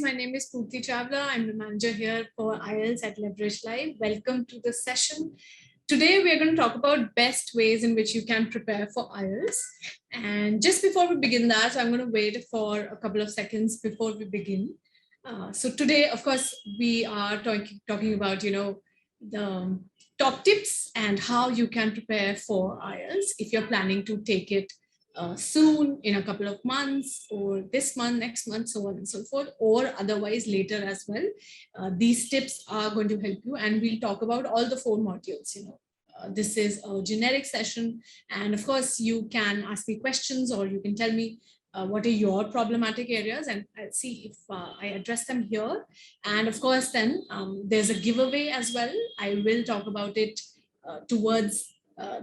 My name is Purti Chawla. I'm the manager here for Ielts at Leverage Live. Welcome to the session. Today, we're going to talk about best ways in which you can prepare for Ielts. And just before we begin that, I'm going to wait for a couple of seconds before we begin. So today, of course, we are talking about, the top tips and how you can prepare for Ielts if you're planning to take it soon, in a couple of months, or this month, next month, so on and so forth, or otherwise later as well. These tips are going to help you, and we'll talk about all the 4 modules. This is a generic session, and of course you can ask me questions, or you can tell me what are your problematic areas, and I'll see if I address them here. And of course then there's a giveaway as well. I will talk about it towards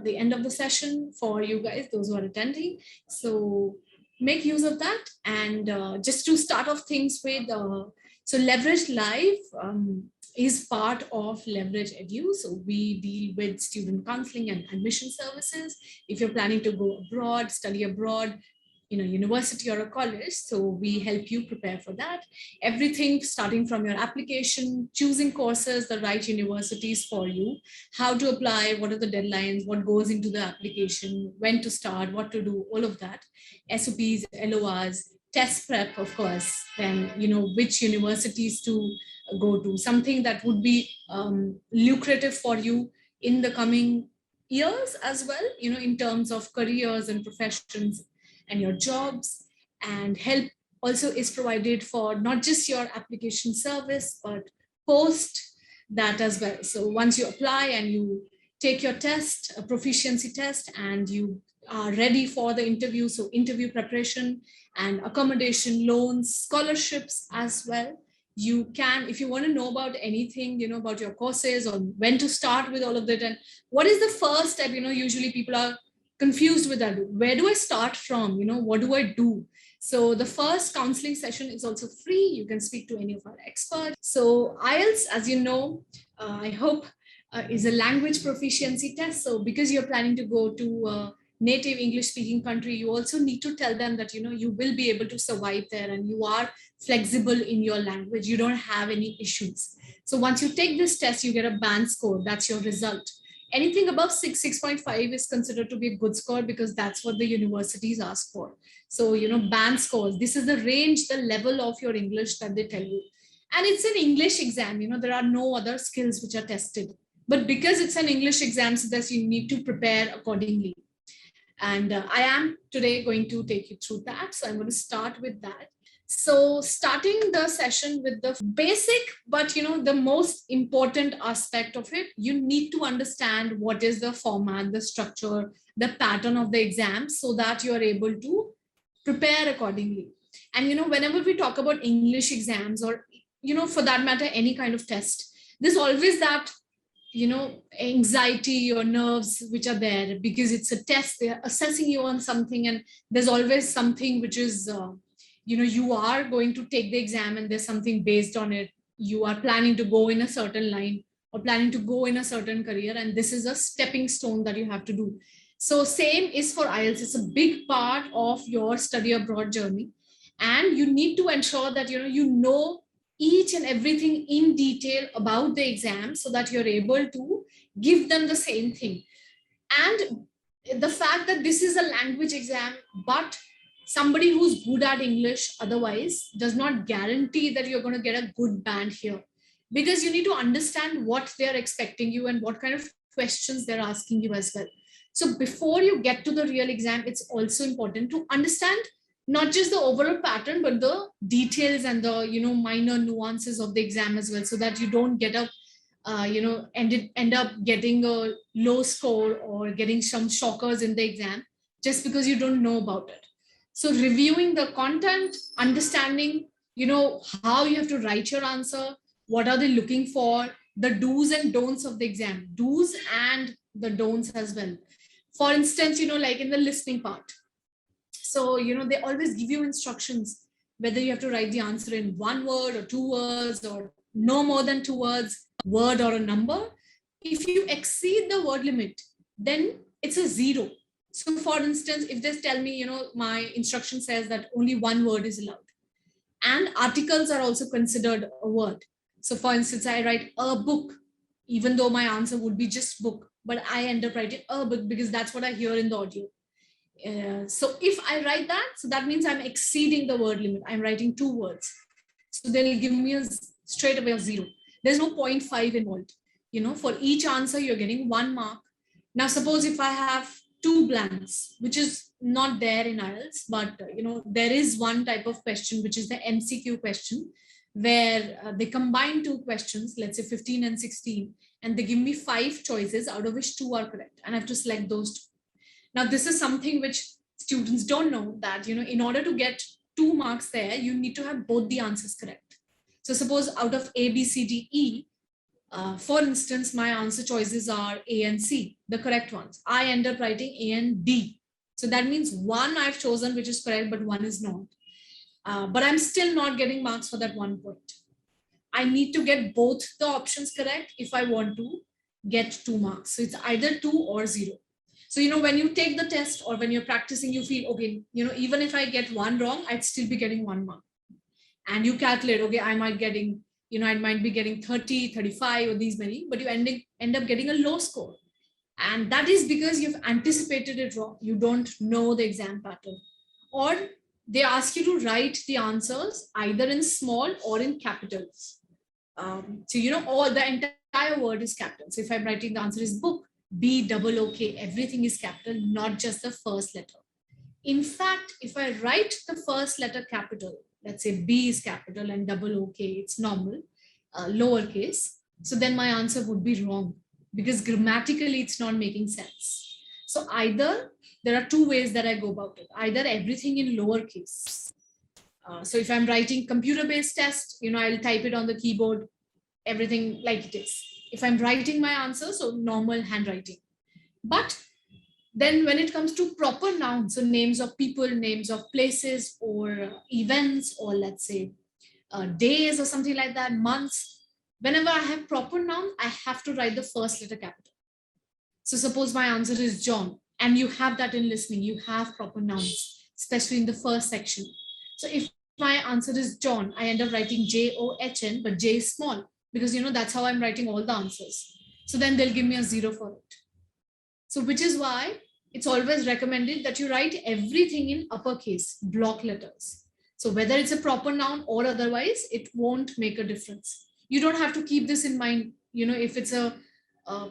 the end of the session for you guys, those who are attending. So make use of that. And just to start off things with, so Leverage Live is part of Leverage Edu. So we deal with student counseling and admission services. If you're planning to go abroad, study abroad, in a university or a college, so we help you prepare for that. Everything starting from your application, choosing courses, the right universities for you, how to apply, what are the deadlines, what goes into the application, when to start, what to do, all of that. SOPs, LORs, test prep, of course, then which universities to go to, something that would be lucrative for you in the coming years as well, in terms of careers and professions and your jobs. And help also is provided for not just your application service, but post that as well. So once you apply and you take your test, a proficiency test, and you are ready for the interview, so interview preparation and accommodation, loans, scholarships as well. You can, if you want to know about anything, about your courses, or when to start with all of that, and what is the first step, usually people are confused with that. Where do I start from? What do I do? So the first counseling session is also free. You can speak to any of our experts. So IELTS, as you know, I hope is a language proficiency test. So because you're planning to go to a native English speaking country, you also need to tell them that, you will be able to survive there and you are flexible in your language. You don't have any issues. So once you take this test, you get a band score. That's your result. Anything above 6.5 is considered to be a good score, because that's what the universities ask for. So, band scores, this is the range, the level of your English that they tell you. And it's an English exam, there are no other skills which are tested. But because it's an English exam, so that you need to prepare accordingly. And I am today going to take you through that. So I'm going to start with that. So starting the session with the basic, but the most important aspect of it, you need to understand what is the format, the structure, the pattern of the exam, so that you are able to prepare accordingly. And whenever we talk about English exams, or for that matter, any kind of test, there's always that anxiety or nerves which are there, because it's a test, they're assessing you on something, and there's always something which is you are going to take the exam and there's something based on it. You are planning to go in a certain line or planning to go in a certain career, and this is a stepping stone that you have to do. So same is for IELTS. It's a big part of your study abroad journey, and you need to ensure that you know each and everything in detail about the exam, so that you're able to give them the same thing. And the fact that this is a language exam, but somebody who's good at English otherwise, does not guarantee that you're going to get a good band here, because you need to understand what they're expecting you and what kind of questions they're asking you as well. So before you get to the real exam, it's also important to understand not just the overall pattern, but the details and the minor nuances of the exam as well, so that you don't get a end up getting a low score or getting some shockers in the exam just because you don't know about it. So reviewing the content, understanding, how you have to write your answer, what are they looking for, the do's and don'ts of the exam, do's and the don'ts as well. For instance, like in the listening part. So, they always give you instructions, whether you have to write the answer in 1 word or 2 words, or no more than 2 words, word or a number. If you exceed the word limit, then it's a 0. So for instance, if they tell me, my instruction says that only 1 word is allowed, And articles are also considered a word. So for instance, I write a book, even though my answer would be just book, but I end up writing a book because that's what I hear in the audio. So if I write that, so that means I'm exceeding the word limit. I'm writing 2 words. So they'll give me straight away a 0. There's no 0.5 involved. For each answer, you're getting 1 mark. Now, suppose if I have 2 blanks, which is not there in IELTS, but there is one type of question, which is the MCQ question, where they combine 2 questions, let's say 15 and 16, and they give me 5 choices, out of which 2 are correct, and I have to select those 2. Now, this is something which students don't know, that in order to get 2 marks there, you need to have both the answers correct. So suppose out of A, B, C, D, E, for instance, my answer choices are A and C, the correct ones. I end up writing A and D. So that means 1 I've chosen, which is correct, but 1 is not. But I'm still not getting marks for that 1 point. I need to get both the options correct if I want to get 2 marks. So it's either 2 or 0. So, when you take the test or when you're practicing, you feel, okay, even if I get 1 wrong, I'd still be getting 1 mark. And you calculate, okay, I might be getting 30, 35 or these many, but you end up getting a low score. And that is because you've anticipated it wrong. You don't know the exam pattern. Or they ask you to write the answers either in small or in capitals. So, all the entire word is capital. So if I'm writing the answer is book, BOOK, everything is capital, not just the first letter. In fact, if I write the first letter capital, let's say B is capital and OK, it's normal, lowercase, so then my answer would be wrong because grammatically it's not making sense. So either there are 2 ways that I go about it. Either everything in lowercase. So if I'm writing computer-based test, I'll type it on the keyboard, everything like it is. If I'm writing my answer, so normal handwriting. But then when it comes to proper nouns, so names of people, names of places or events, or let's say days or something like that, months, whenever I have proper noun, I have to write the first letter capital. So suppose my answer is John, and you have that in listening, you have proper nouns, especially in the first section. So if my answer is John, I end up writing JOHN, but J is small because that's how I'm writing all the answers. So then they'll give me a 0 for it. So which is why it's always recommended that you write everything in uppercase, block letters. So whether it's a proper noun or otherwise, it won't make a difference. You don't have to keep this in mind, if it's a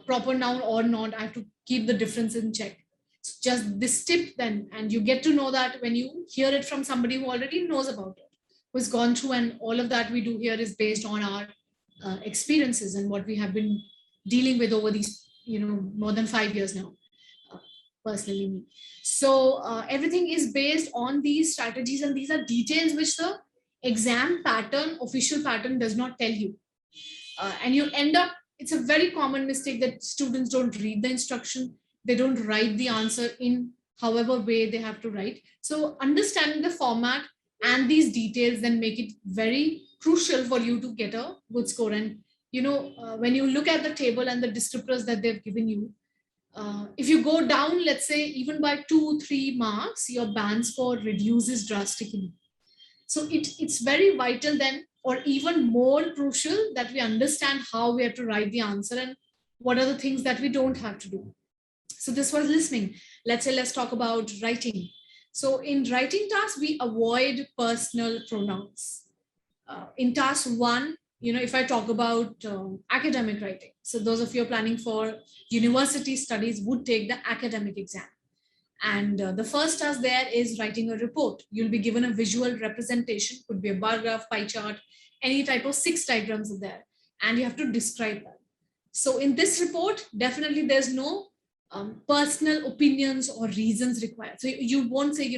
proper noun or not, I have to keep the difference in check. It's just this tip then, and you get to know that when you hear it from somebody who already knows about it, who's gone through, and all of that we do here is based on our experiences and what we have been dealing with over these, more than 5 years now. Personally me. So everything is based on these strategies, and these are details which the exam pattern, official pattern does not tell you. And you end up, it's a very common mistake that students don't read the instruction. They don't write the answer in however way they have to write. So understanding the format and these details then make it very crucial for you to get a good score. And, when you look at the table and the descriptors that they've given you, if you go down, let's say, even by 2-3 marks, your band score reduces drastically. So it's very vital then, or even more crucial, that we understand how we have to write the answer and what are the things that we don't have to do. So this was listening. Let's talk about writing. So in writing tasks, we avoid personal pronouns. In task 1, if I talk about academic writing, so those of you planning for university studies would take the academic exam. And the first task there is writing a report. You'll be given a visual representation, could be a bar graph, pie chart, any type of 6 diagrams are there, and you have to describe that. So in this report, definitely there's no personal opinions or reasons required. So you won't say,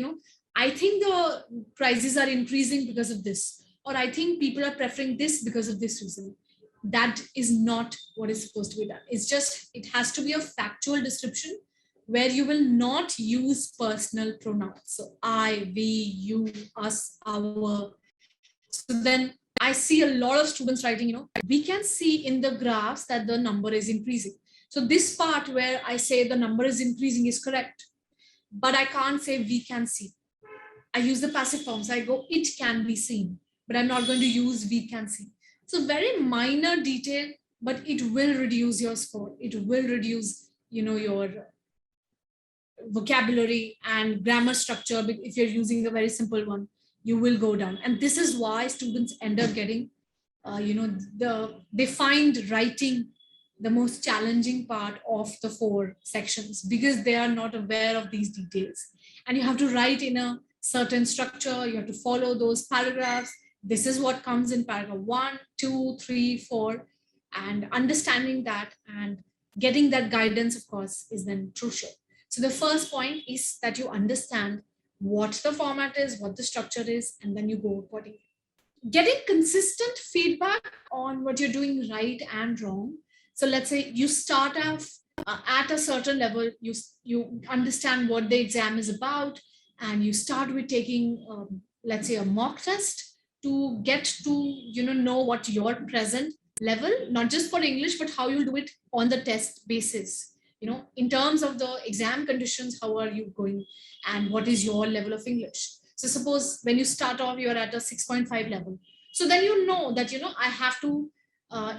I think the prices are increasing because of this, or I think people are preferring this because of this reason. That is not what is supposed to be done. It's just, it has to be a factual description where you will not use personal pronouns. So I, we, you, us, our. So then I see a lot of students writing, we can see in the graphs that the number is increasing. So this part where I say the number is increasing is correct, but I can't say we can see. I use the passive forms. I go, it can be seen. but I'm not going to use we can see. So very minor detail, but it will reduce your score. It will reduce, your vocabulary and grammar structure. If you're using a very simple one, you will go down. And this is why students end up getting, they find writing the most challenging part of the 4 sections, because they are not aware of these details. And you have to write in a certain structure. You have to follow those paragraphs. This is what comes in paragraph 1, 2, 3, 4, and understanding that and getting that guidance, of course, is then crucial. So the first point is that you understand what the format is, what the structure is, and then you go accordingly. Getting consistent feedback on what you're doing right and wrong. So let's say you start off at a certain level, you understand what the exam is about, and you start with taking, let's say, a mock test to get to, know what your present level, not just for English, but how you'll do it on the test basis. In terms of the exam conditions, how are you going and what is your level of English? So suppose when you start off, you're at a 6.5 level. So then that, I have to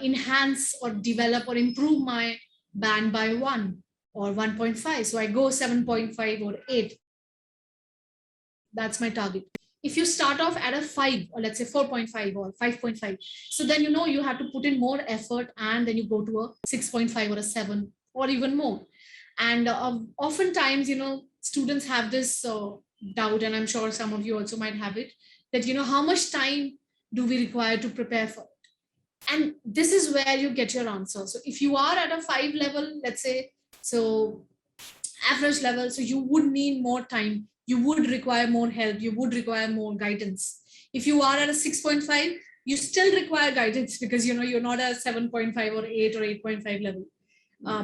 enhance or develop or improve my band by 1 or 1.5. So I go 7.5 or 8. That's my target. If you start off at a 5, or let's say 4.5 or 5.5, so then you have to put in more effort, and then you go to a 6.5 or a 7 or even more. And oftentimes, students have this doubt, and I'm sure some of you also might have it, that how much time do we require to prepare for it? And this is where you get your answer. So if you are at a 5 level, let's say, so average level, so you would need more time, you would require more help, you would require more guidance. If you are at a 6.5, you still require guidance, because you're not at 7.5 or 8 or 8.5 level.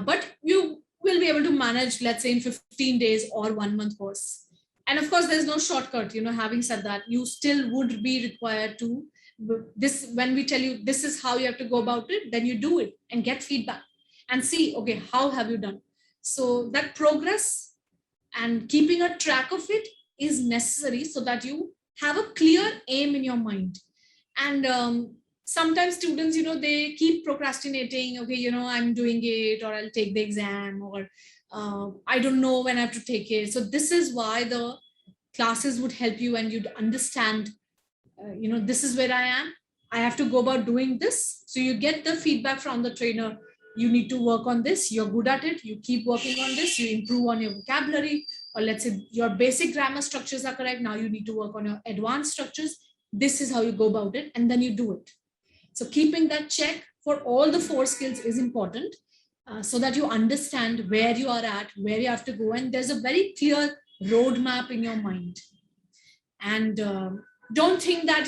But you will be able to manage, let's say, in 15 days or 1 month course. And of course, there's no shortcut. Having said that, you still would be required to this. When we tell you this is how you have to go about it, then you do it and get feedback and see, okay, how have you done? So that progress and keeping a track of it is necessary, so that you have a clear aim in your mind. And sometimes students, they keep procrastinating. Okay, I'm doing it, or I'll take the exam, or I don't know when I have to take it. So this is why the classes would help you, and you'd understand, this is where I am. I have to go about doing this. So you get the feedback from the trainer. You need to work on this. You're good at it. You keep working on this. You improve on your vocabulary, or let's say your basic grammar structures are correct. Now you need to work on your advanced structures. This is how you go about it, and then you do it. So keeping that check for all the 4 skills is important, so that you understand where you are at, where you have to go, and there's a very clear roadmap in your mind. And don't think that,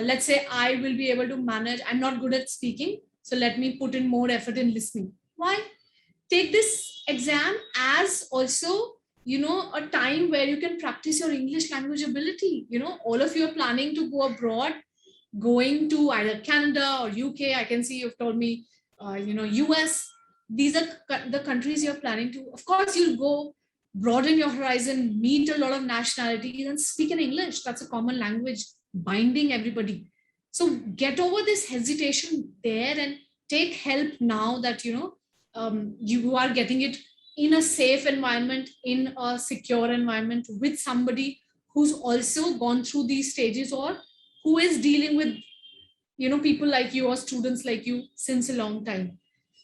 let's say I will be able to manage, I'm not good at speaking, so let me put in more effort in listening. Why? Take this exam as also, a time where you can practice your English language ability. All of you are planning to go abroad, going to either Canada or UK. I can see you've told me, US. These are the countries you're planning to. Of course, you'll go broaden your horizon, meet a lot of nationalities, and speak in English. That's a common language binding everybody. So get over this hesitation there and take help now that, you are getting it in a safe environment, in a secure environment, with somebody who's also gone through these stages, or who is dealing with, people like you or students like you since a long time.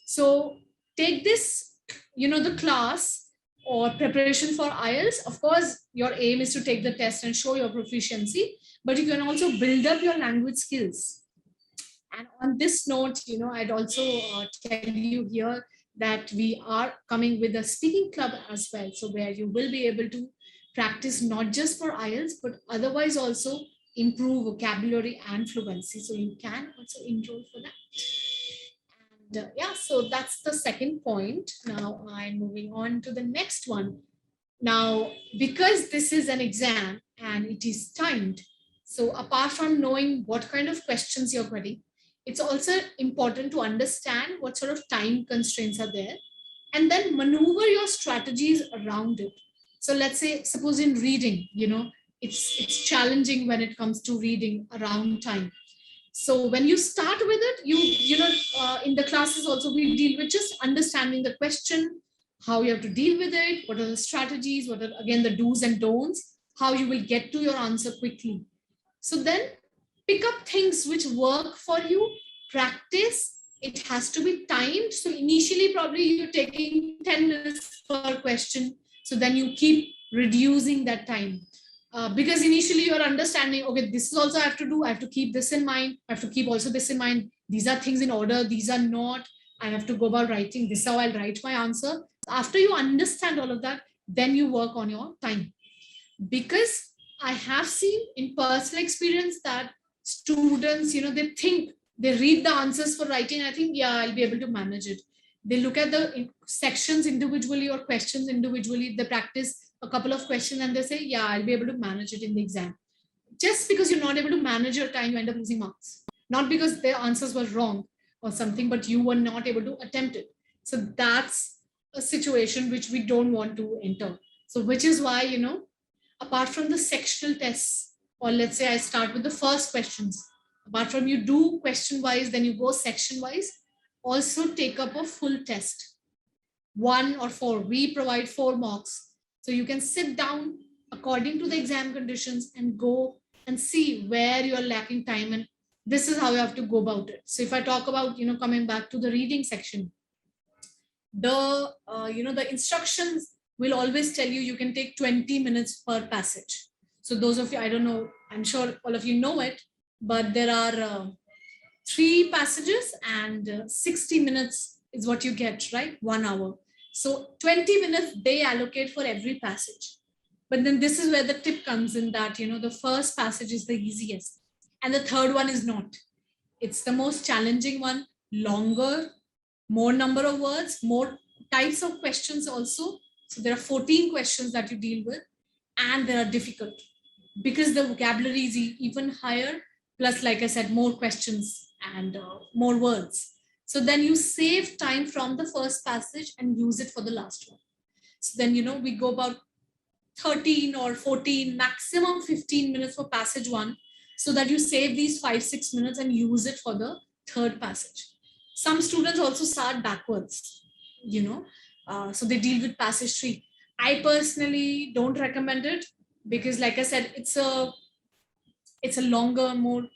So take this, the class or preparation for IELTS. Of course, your aim is to take the test and show your proficiency, but you can also build up your language skills. And on this note, I'd also tell you here that we are coming with a speaking club as well. So where you will be able to practice not just for IELTS, but otherwise also improve vocabulary and fluency. So you can also enroll for that. And yeah, so that's the second point. Now I'm moving on to the next one. Now, because this is an exam and it is timed, so apart from knowing what kind of questions you're getting, it's also important to understand what sort of time constraints are there, and then maneuver your strategies around it. So let's say, suppose in reading, it's challenging when it comes to reading around time. So when you start with it, in the classes also we deal with just understanding the question, how you have to deal with it, what are the strategies, what are again the do's and don'ts, how you will get to your answer quickly. So then pick up things which work for you, practice. It has to be timed. So initially probably you're taking 10 minutes per question. So then you keep reducing that time. Because initially you're understanding, okay, this is also I have to do, I have to keep this in mind, I have to keep also this in mind. These are things in order, these are not. I have to go about writing, this is how I'll write my answer. After you understand all of that, then you work on your time. Because I have seen in personal experience that students, they think they read the answers for writing. I think, yeah, I'll be able to manage it. They look at the sections individually or questions individually. They practice a couple of questions and they say, yeah, I'll be able to manage it in the exam. Just because you're not able to manage your time, you end up losing marks. Not because their answers were wrong or something, but you were not able to attempt it. So that's a situation which we don't want to enter. So which is why, apart from the sectional tests, or let's say I start with the first questions, apart from you do question wise, then you go section wise, also take up a full test, 1 or 4. We provide 4 marks. So you can sit down according to the exam conditions and go and see where you're lacking time. And this is how you have to go about it. So if I talk about, coming back to the reading section, the instructions will always tell you can take 20 minutes per passage. So those of you, I don't know, I'm sure all of you know it, but there are 3 passages and 60 minutes is what you get, right? 1 hour. So 20 minutes they allocate for every passage. But then this is where the tip comes in that, the first passage is the easiest and the third one is not. It's the most challenging one, longer, more number of words, more types of questions also. So there are 14 questions that you deal with and they are difficult because the vocabulary is even higher. Plus, like I said, more questions and more words. So then you save time from the first passage and use it for the last one. So then, we go about 13 or 14, maximum 15 minutes for passage 1, so that you save these 5-6 minutes and use it for the third passage. Some students also start backwards, so they deal with passage 3. I personally don't recommend it because, like I said, it's a longer, more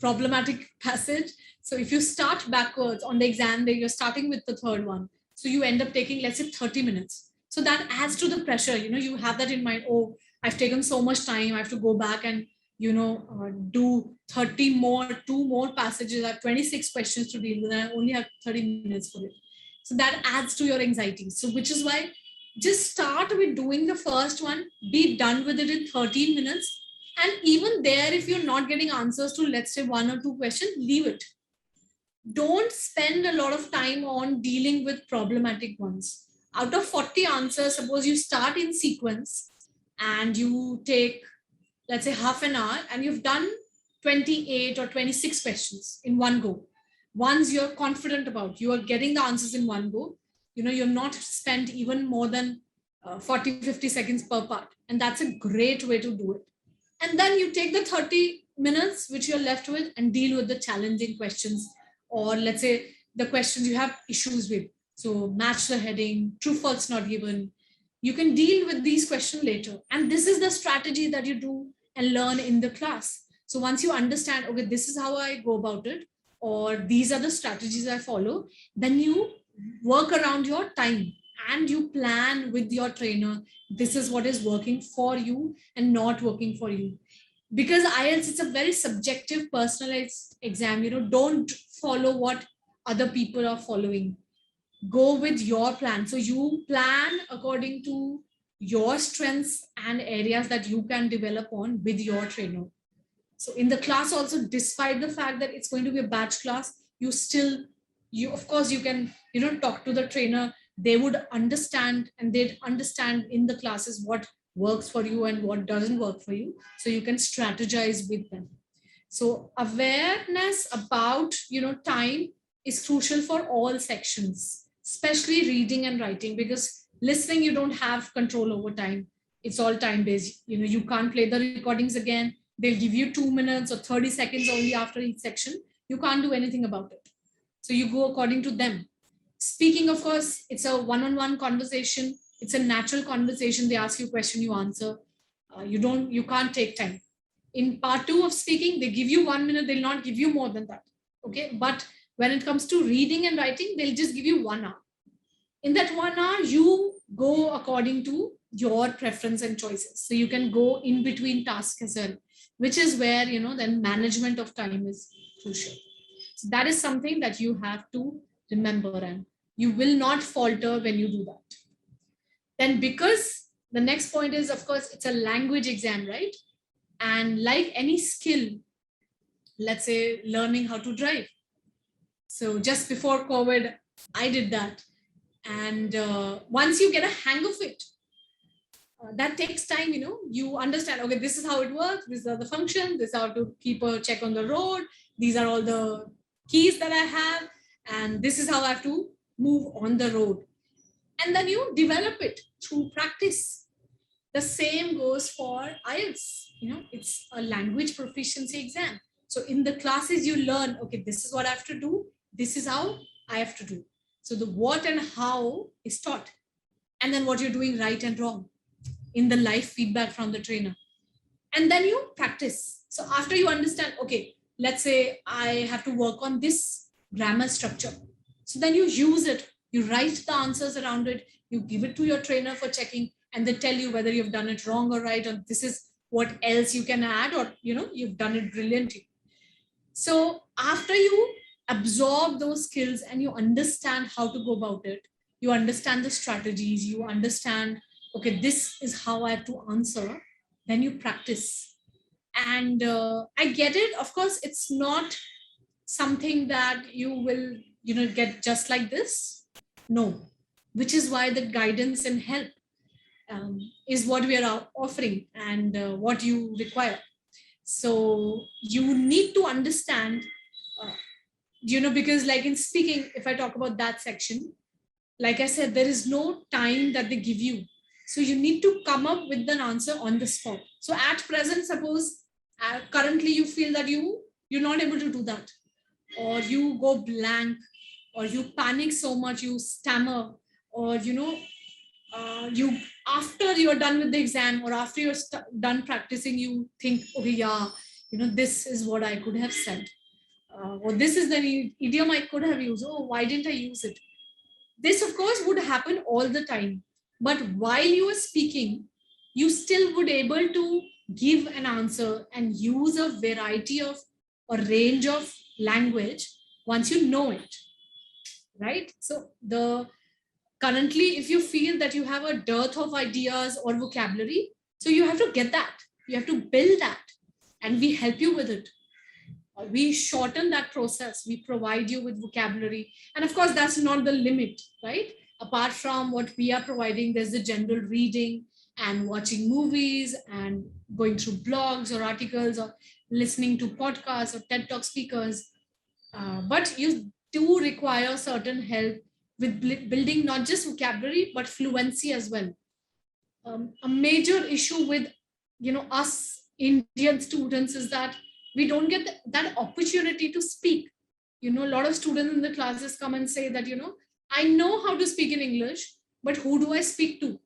problematic passage. So if you start backwards on the exam day, you're starting with the third one. So you end up taking, let's say, 30 minutes. So that adds to the pressure. You have that in mind. Oh, I've taken so much time. I have to go back and, do 30 more, 2 more passages. I have 26 questions to deal with. And I only have 30 minutes for it. So that adds to your anxiety. So which is why just start with doing the first one, be done with it in 13 minutes. And even there, if you're not getting answers to, let's say, 1 or 2 questions, leave it. Don't spend a lot of time on dealing with problematic ones. Out of 40 answers, suppose you start in sequence and you take, let's say, half an hour and you've done 28 or 26 questions in one go. Once you're confident about, you are getting the answers in one go, you're not spent even more than 40-50 seconds per part. And that's a great way to do it. And then you take the 30 minutes which you're left with and deal with the challenging questions, or let's say the questions you have issues with. So match the heading, true, false, not given. You can deal with these questions later. And this is the strategy that you do and learn in the class. So once you understand, okay, this is how I go about it, or these are the strategies I follow, then you work around your time and you plan with your trainer. This is what is working for you and not working for you. Because IELTS, it's a very subjective, personalized exam. Don't follow what other people are following. Go with your plan. So you plan according to your strengths and areas that you can develop on with your trainer. So in the class also, despite the fact that it's going to be a batch class, you of course, you can, talk to the trainer. They would understand, and they'd understand in the classes what works for you and what doesn't work for you. So you can strategize with them. So awareness about, time is crucial for all sections, especially reading and writing, because listening, you don't have control over time. It's all time based. You can't play the recordings again. They'll give you 2 minutes or 30 seconds only after each section. You can't do anything about it. So you go according to them. Speaking, of course, it's a one-on-one conversation. It's a natural conversation. They ask you a question, you answer. You can't take time. In part 2 of speaking, they give you 1 minute. They'll not give you more than that. Okay. But when it comes to reading and writing, they'll just give you 1 hour. In that 1 hour, you go according to your preference and choices. So you can go in between tasks as well, which is where, then management of time is crucial. So that is something that you have to remember, and you will not falter when you do that. Then, because the next point is, of course, it's a language exam, right? And like any skill, let's say learning how to drive. So just before COVID, I did that. And once you get a hang of it, that takes time. You understand, okay, this is how it works, these are the functions, this is how to keep a check on the road, these are all the keys that I have, and this is how I have to move on the road. And then you develop it through practice. The same goes for IELTS. It's a language proficiency exam. So in the classes you learn, okay, this is what I have to do, this is how I have to do. So the what and how is taught, and then what you're doing right and wrong in the live feedback from the trainer. And then you practice. So after you understand, okay, let's say I have to work on this grammar structure. So then you use it, you write the answers around it, you give it to your trainer for checking, and they tell you whether you've done it wrong or right, or this is what else you can add, or you've done it brilliantly. So after you absorb those skills and you understand how to go about it, you understand the strategies, you understand, okay, this is how I have to answer, then you practice. And I get it. Of course, it's not something that you will, get just like this. No, which is why the guidance and help is what we are offering, and what you require. So you need to understand, because like in speaking, if I talk about that section, like I said, there is no time that they give you. So you need to come up with an answer on the spot. So at present, suppose currently you feel that you're not able to do that, or you go blank, or you panic so much, you stammer, or you, after you're done with the exam, or after you're done practicing, you think, okay, yeah, this is what I could have said, or this is the idiom I could have used. Oh, why didn't I use it? This, of course, would happen all the time. But while you are speaking, you still would able to give an answer and use a variety of or range of language once you know it, right? So currently, if you feel that you have a dearth of ideas or vocabulary, so you have to get that. You have to build that, and we help you with it. We shorten that process. We provide you with vocabulary. And of course, that's not the limit, right? Apart from what we are providing, there's the general reading and watching movies and going through blogs or articles or listening to podcasts or TED Talk speakers. But you do require certain help with building not just vocabulary, but fluency as well. A major issue with, us Indian students is that we don't get that opportunity to speak. A lot of students in the classes come and say that, I know how to speak in English, but who do I speak to?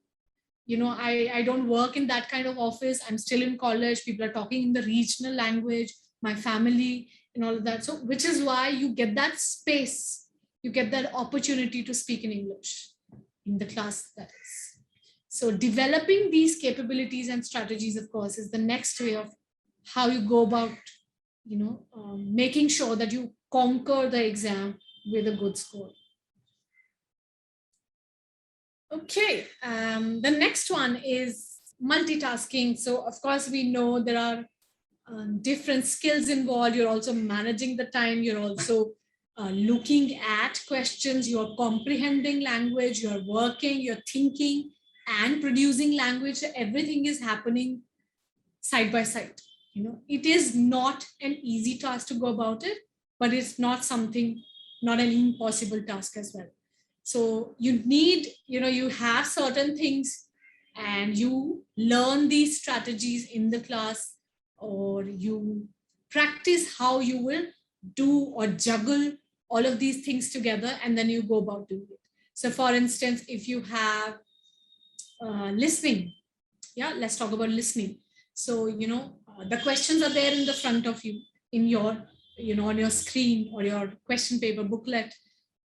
I don't work in that kind of office. I'm still in college. People are talking in the regional language, my family and all of that. So, which is why you get that space, you get that opportunity to speak in English in the class, that is. So developing these capabilities and strategies, of course, is the next way of how you go about, making sure that you conquer the exam with a good score. Okay, the next one is multitasking. So of course, we know there are different skills involved. You're also managing the time. You're also looking at questions. You're comprehending language. You're working, you're thinking and producing language. Everything is happening side by side. It is not an easy task to go about it, but it's not an impossible task as well. So you need, you have certain things and you learn these strategies in the class, or you practice how you will do or juggle all of these things together, and then you go about doing it. So for instance, if you have listening, yeah, let's talk about listening. So the questions are there in the front of you, in your on your screen or your question paper booklet,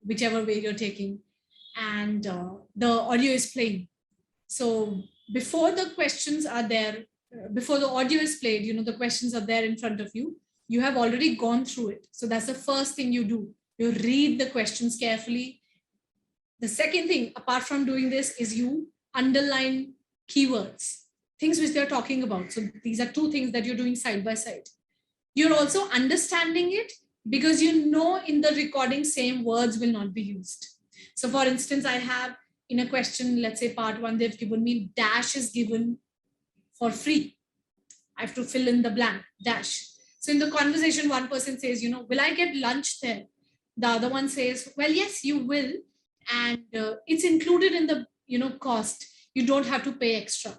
whichever way you're taking, and the audio is playing. So before the questions are there, before the audio is played, the questions are there in front of you. You have already gone through it. So that's the first thing you do. You read the questions carefully. The second thing, apart from doing this, is you underline keywords, things which they're talking about. So these are two things that you're doing side by side. You're also understanding it, because in the recording, same words will not be used. So for instance, I have in a question, let's say part 1, they've given me dash is given for free. I have to fill in the blank, dash. So in the conversation, one person says, will I get lunch there? The other one says, well, yes, you will. And it's included in the, cost. You don't have to pay extra.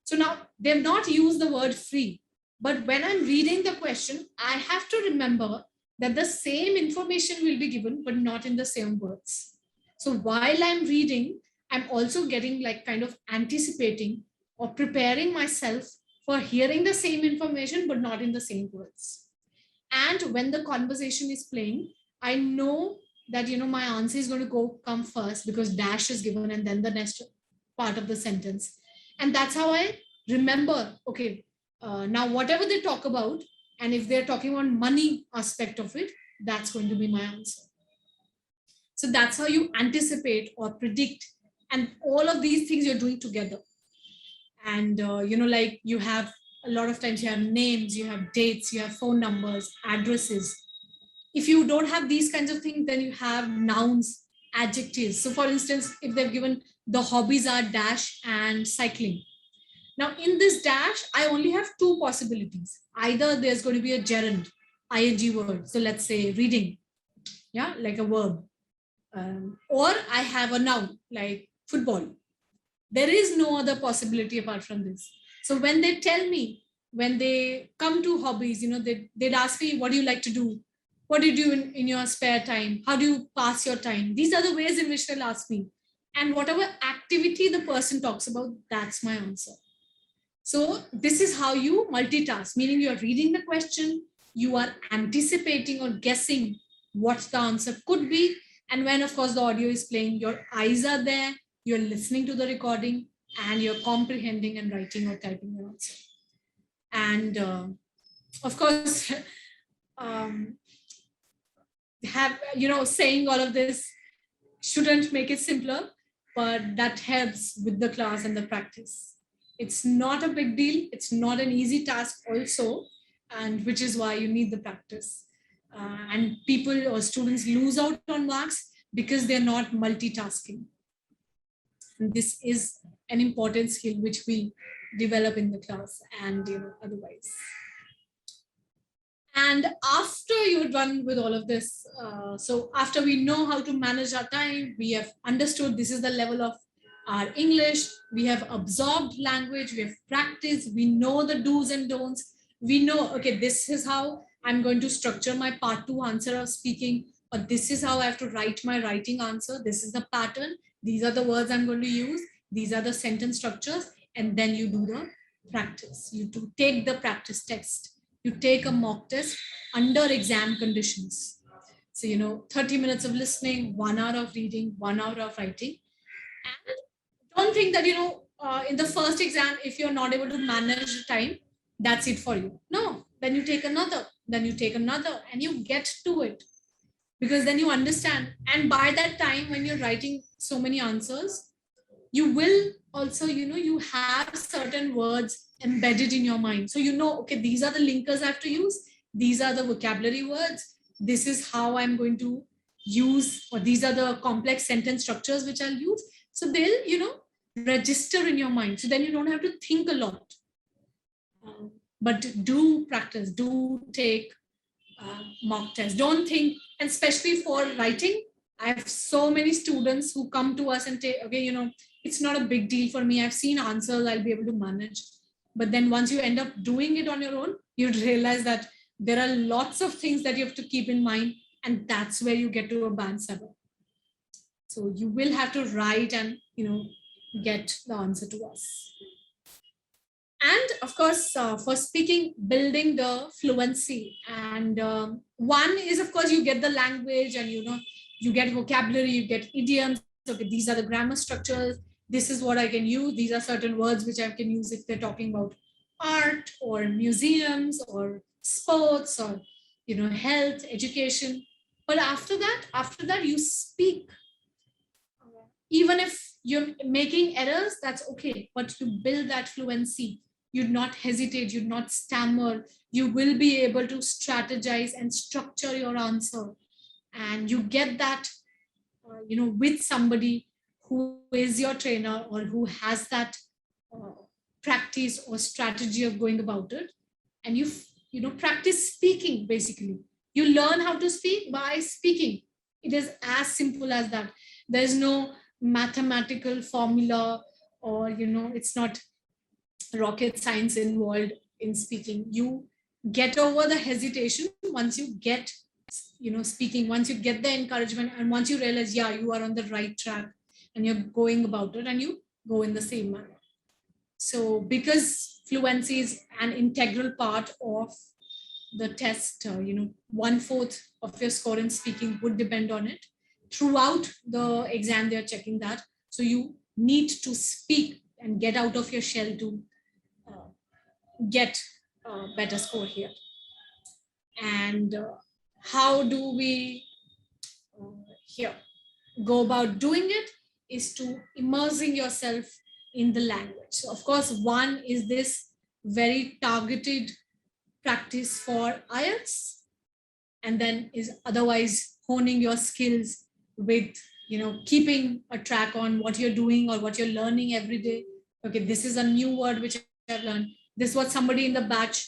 So now they've not used the word free. But when I'm reading the question, I have to remember that the same information will be given, but not in the same words. So while I'm reading, I'm also getting like kind of anticipating or preparing myself for hearing the same information, but not in the same words. And when the conversation is playing, I know that, my answer is going to come first, because dash is given and then the next part of the sentence. And that's how I remember, okay, now whatever they talk about, and if they're talking on money aspect of it, that's going to be my answer. So that's how you anticipate or predict, and all of these things you're doing together. And like you have, a lot of times you have names, you have dates, you have phone numbers, addresses. If you don't have these kinds of things, then you have nouns, adjectives. So for instance, if they've given the hobbies are dash and cycling. Now in this dash, I only have two possibilities. Either there's going to be a gerund, ing word. So let's say reading, yeah, like a verb. Or I have a noun like football. There is no other possibility apart from this. So when they tell me, when they come to hobbies, they'd ask me, what do you like to do? What do you do in your spare time? How do you pass your time? These are the ways in which they'll ask me. And whatever activity the person talks about, that's my answer. So this is how you multitask, meaning you're reading the question, you are anticipating or guessing what the answer could be. And when, of course, the audio is playing, your eyes are there, you're listening to the recording, and you're comprehending and writing or typing your answer. And of course, saying all of this shouldn't make it simpler, but that helps with the class and the practice. It's not a big deal. It's not an easy task also, and which is why you need the practice. And people or students lose out on marks because they're not multitasking. And this is an important skill which we develop in the class and otherwise. And after you're done with all of this, so after we know how to manage our time, we have understood this is the level of our English, we have absorbed language, we have practiced, we know the do's and don'ts. We know, okay, this is how I'm going to structure my part 2 answer of speaking, or this is how I have to write my writing answer. This is the pattern. These are the words I'm going to use. These are the sentence structures. And then you do the practice. You do take the practice text. You take a mock test under exam conditions. So, 30 minutes of listening, 1 hour of reading, 1 hour of writing. And don't think that, in the first exam, if you're not able to manage the time, that's it for you. No, then you take another, then you take another, and you get to it. Because then you understand. And by that time, when you're writing so many answers, you will also, you have certain words embedded in your mind. So, okay, these are the linkers I have to use. These are the vocabulary words. This is how I'm going to use, or these are the complex sentence structures which I'll use. So they'll, register in your mind. So then you don't have to think a lot. But do practice, do take mock tests. Don't think, and especially for writing, I have so many students who come to us and say, okay, it's not a big deal for me. I've seen answers, I'll be able to manage. But then once you end up doing it on your own, you'd realize that there are lots of things that you have to keep in mind, and that's where you get to a band 7. So you will have to write and get the answer to us. And of course, for speaking, building the fluency. And one is, of course, you get the language, and you get vocabulary, you get idioms. Okay, these are the grammar structures. This is what I can use. These are certain words which I can use if they're talking about art or museums or sports or health, education. But after that, you speak. Even if you're making errors, that's okay. But you build that fluency. You'd not hesitate, you'd not stammer. You will be able to strategize and structure your answer. And you get that, with somebody who is your trainer or who has that uh, practice or strategy of going about it. And you practice speaking, basically. You learn how to speak by speaking. It is as simple as that. There's no mathematical formula, or it's not rocket science involved in speaking. You get over the hesitation once you get speaking, once you get the encouragement, and once you realize, yeah, you are on the right track and you're going about it, and you go in the same manner. So because fluency is an integral part of the test, 1/4 of your score in speaking would depend on it. Throughout the exam, they're checking that. So you need to speak and get out of your shell to get a better score here. And how do we here go about doing it is to immersing yourself in the language. So of course, one is this very targeted practice for IELTS, and then is otherwise honing your skills with keeping a track on what you're doing or what you're learning every day. Okay, this is a new word which I've learned. This is what somebody in the batch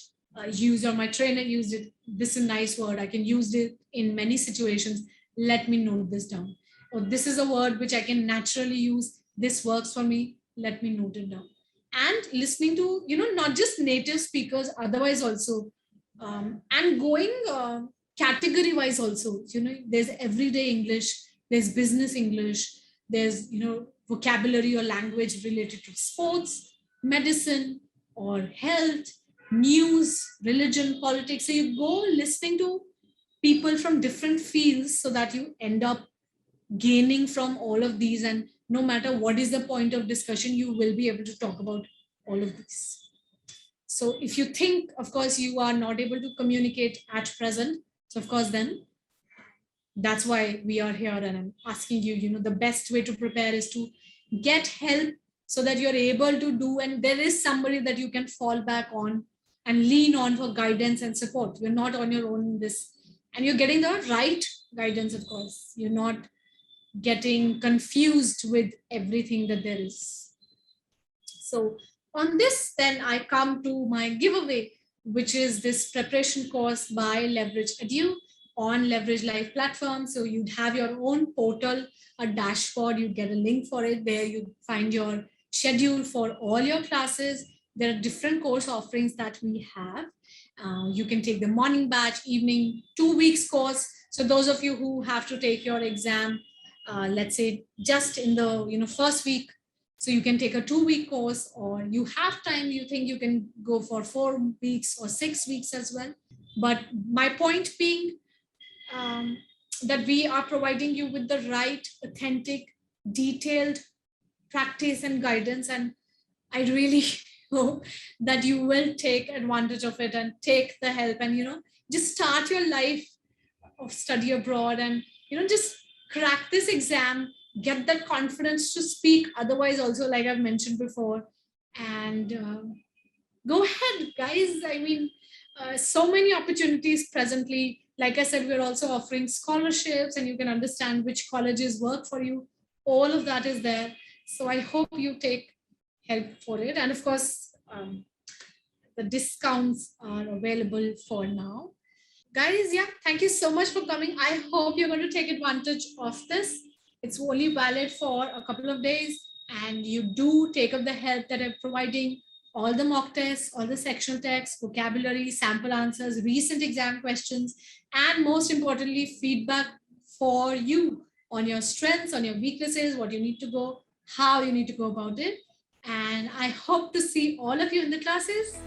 used, or my trainer used it. This is a nice word, I can use it in many situations. Let me note this down. Or this is a word which I can naturally use, this works for me, let me note it down. And listening to not just native speakers, otherwise also, and going category wise also. There's everyday English, there's business English, there's vocabulary or language related to sports, medicine, or health, news, religion, politics. So you go listening to people from different fields so that you end up gaining from all of these, and no matter what is the point of discussion, you will be able to talk about all of these. So if you think, of course, you are not able to communicate at present, so of course then that's why we are here, and I'm asking you, the best way to prepare is to get help so that you're able to do, and there is somebody that you can fall back on and lean on for guidance and support. You're not on your own in this, and you're getting the right guidance, of course. You're not getting confused with everything that there is. So on this, then I come to my giveaway, which is this preparation course by Leverage Edu on Leverage Live platform. So you'd have your own portal, a dashboard, you get a link for it. There you find your schedule for all your classes. There are different course offerings that we have. You can take the morning batch, evening, 2 weeks course. So those of you who have to take your exam, let's say just in the first week, so you can take a 2-week course, or you have time, you think you can go for 4 weeks or 6 weeks as well. But my point being, that we are providing you with the right, authentic, detailed practice and guidance. And I really hope that you will take advantage of it and take the help, and just start your life of study abroad, and just crack this exam, get that confidence to speak, otherwise also, like I've mentioned before. And go ahead, guys. I mean, so many opportunities presently. Like I said, we're also offering scholarships, and you can understand which colleges work for you. All of that is there. So I hope you take help for it. And of course, the discounts are available for now. Guys, yeah, thank you so much for coming. I hope you're going to take advantage of this. It's only valid for a couple of days, and you do take up the help that I'm providing, all the mock tests, all the sectional tests, vocabulary, sample answers, recent exam questions, and most importantly, feedback for you on your strengths, on your weaknesses, what you need to go, how you need to go about it. And I hope to see all of you in the classes.